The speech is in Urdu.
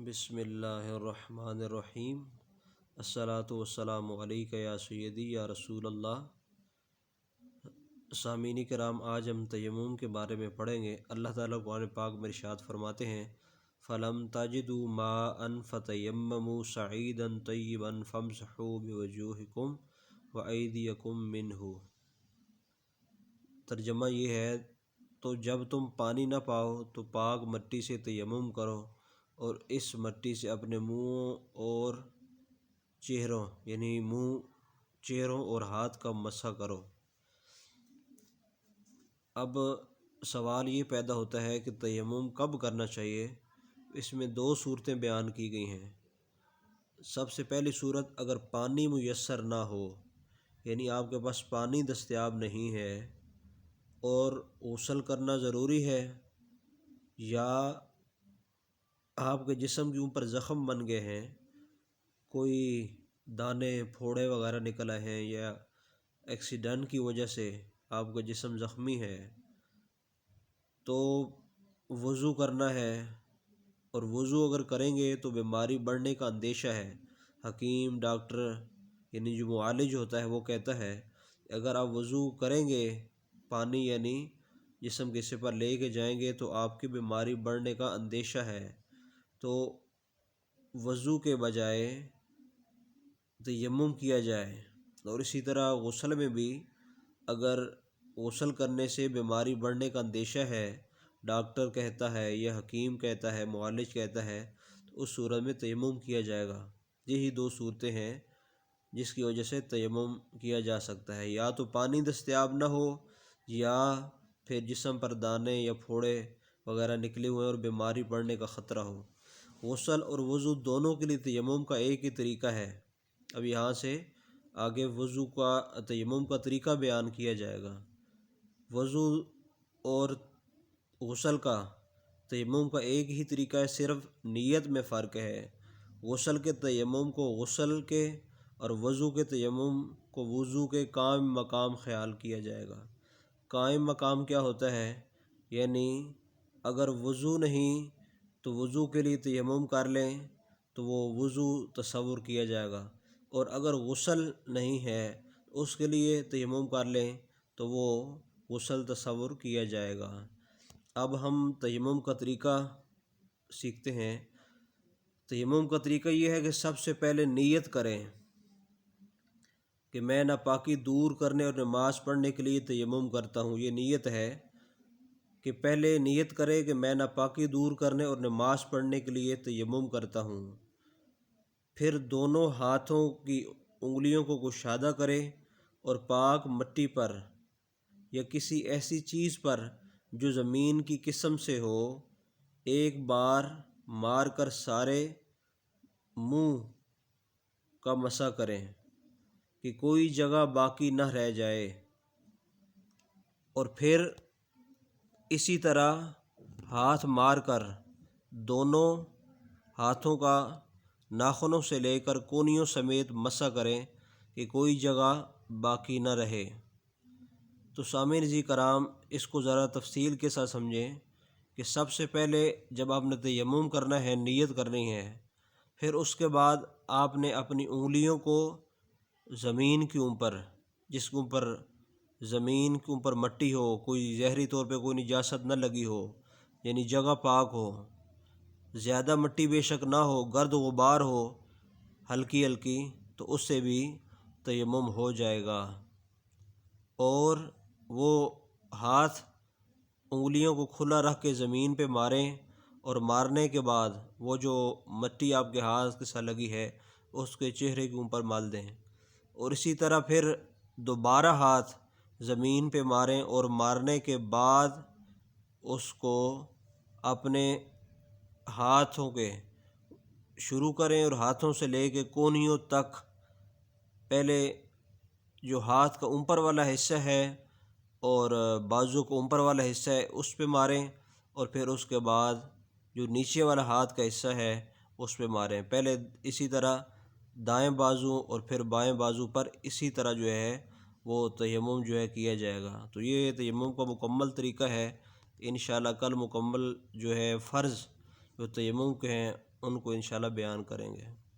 بسم اللہ الرحمن الرحیم۔ الصلاۃ والسلام علیک یا سیدی یا رسول اللہ۔ سامعین کرام، آج ہم تیمم کے بارے میں پڑھیں گے۔ اللہ تعالیٰ قرآن پاک میں ارشاد فرماتے ہیں، فَلَمْ تَجِدُوا مَاءً فَتَيَمَّمُوا صَعِيدًا طَيِّبًا فَامْسَحُوا بِوُجُوهِكُمْ وَأَيْدِيَكُمْ مِنْهُ۔ ترجمہ یہ ہے، تو جب تم پانی نہ پاؤ تو پاک مٹی سے تیمم کرو اور اس مٹی سے اپنے منہ اور چہروں چہروں اور ہاتھ کا مسح کرو۔ اب سوال یہ پیدا ہوتا ہے کہ تیمم کب کرنا چاہیے؟ اس میں دو صورتیں بیان کی گئی ہیں۔ سب سے پہلی صورت، اگر پانی میسر نہ ہو، یعنی آپ کے پاس پانی دستیاب نہیں ہے اور غسل کرنا ضروری ہے، یا آپ کے جسم کے اوپر زخم بن گئے ہیں، کوئی دانے پھوڑے وغیرہ نکل آئے ہیں، یا ایکسیڈنٹ کی وجہ سے آپ کا جسم زخمی ہے، تو وضو کرنا ہے، اور وضو اگر کریں گے تو بیماری بڑھنے کا اندیشہ ہے۔ حکیم، ڈاکٹر یعنی جو معالج ہوتا ہے وہ کہتا ہے اگر آپ وضو کریں گے، پانی یعنی جسم کے حصے پر لے کے جائیں گے تو آپ کی بیماری بڑھنے کا اندیشہ ہے، تو وضو کے بجائے تیمم کیا جائے۔ اور اسی طرح غسل میں بھی اگر غسل کرنے سے بیماری بڑھنے کا اندیشہ ہے، ڈاکٹر کہتا ہے یا حکیم کہتا ہے، معالج کہتا ہے، تو اس صورت میں تیمم کیا جائے گا۔ یہی دو صورتیں ہیں جس کی وجہ سے تیمم کیا جا سکتا ہے، یا تو پانی دستیاب نہ ہو، یا پھر جسم پر دانے یا پھوڑے وغیرہ نکلے ہوئے اور بیماری بڑھنے کا خطرہ ہو۔ غسل اور وضو دونوں کے لیے تیمم کا ایک ہی طریقہ ہے۔ اب یہاں سے آگے وضو کا تیمم کا طریقہ بیان کیا جائے گا۔ وضو اور غسل کا تیمم کا ایک ہی طریقہ ہے، صرف نیت میں فرق ہے۔ غسل کے تیمم کو غسل کے اور وضو کے تیمم کو وضو کے قائم مقام خیال کیا جائے گا۔ قائم مقام کیا ہوتا ہے؟ یعنی اگر وضو نہیں تو وضو کے لیے تیمم کر لیں تو وہ وضو تصور کیا جائے گا، اور اگر غسل نہیں ہے اس کے لیے تیمم کر لیں تو وہ غسل تصور کیا جائے گا۔ اب ہم تیمم کا طریقہ سیکھتے ہیں۔ تیمم کا طریقہ یہ ہے کہ سب سے پہلے نیت کریں کہ میں ناپاکی دور کرنے اور نماز پڑھنے کے لیے تیمم کرتا ہوں۔ یہ نیت ہے کہ پہلے نیت کرے کہ میں ناپاکی دور کرنے اور نماز پڑھنے کے لیے تیمم کرتا ہوں۔ پھر دونوں ہاتھوں کی انگلیوں کو کشادہ کرے اور پاک مٹی پر یا کسی ایسی چیز پر جو زمین کی قسم سے ہو، ایک بار مار کر سارے منہ کا مسح کریں کہ کوئی جگہ باقی نہ رہ جائے، اور پھر اسی طرح ہاتھ مار کر دونوں ہاتھوں کا ناخنوں سے لے کر کونیوں سمیت مسح کریں کہ کوئی جگہ باقی نہ رہے۔ تو سامعین کرام، اس کو ذرا تفصیل کے ساتھ سمجھیں کہ سب سے پہلے جب آپ نے تیمم کرنا ہے، نیت کرنی ہے، پھر اس کے بعد آپ نے اپنی انگلیوں کو زمین کے اوپر، جس کے اوپر زمین کے اوپر مٹی ہو، کوئی زہری طور پہ کوئی نجاست نہ لگی ہو، یعنی جگہ پاک ہو، زیادہ مٹی بے شک نہ ہو، گرد غبار ہو ہلکی ہلکی، تو اس سے بھی تیمم ہو جائے گا۔ اور وہ ہاتھ انگلیوں کو کھلا رکھ کے زمین پہ ماریں، اور مارنے کے بعد وہ جو مٹی آپ کے ہاتھ کے ساتھ لگی ہے اس کے چہرے کے اوپر مال دیں، اور اسی طرح پھر دوبارہ ہاتھ زمین پہ ماریں، اور مارنے کے بعد اس کو اپنے ہاتھوں کے شروع کریں اور ہاتھوں سے لے کے کونیوں تک پہلے جو ہاتھ کا اوپر والا حصہ ہے اور بازو کا اوپر والا حصہ ہے اس پہ ماریں، اور پھر اس کے بعد جو نیچے والا ہاتھ کا حصہ ہے اس پہ ماریں۔ پہلے اسی طرح دائیں بازو اور پھر بائیں بازو پر اسی طرح جو ہے وہ تیمم جو ہے کیا جائے گا۔ تو یہ تیمم کا مکمل طریقہ ہے۔ انشاءاللہ کل مکمل جو ہے فرض جو تیمم کے ہیں ان کو انشاءاللہ بیان کریں گے۔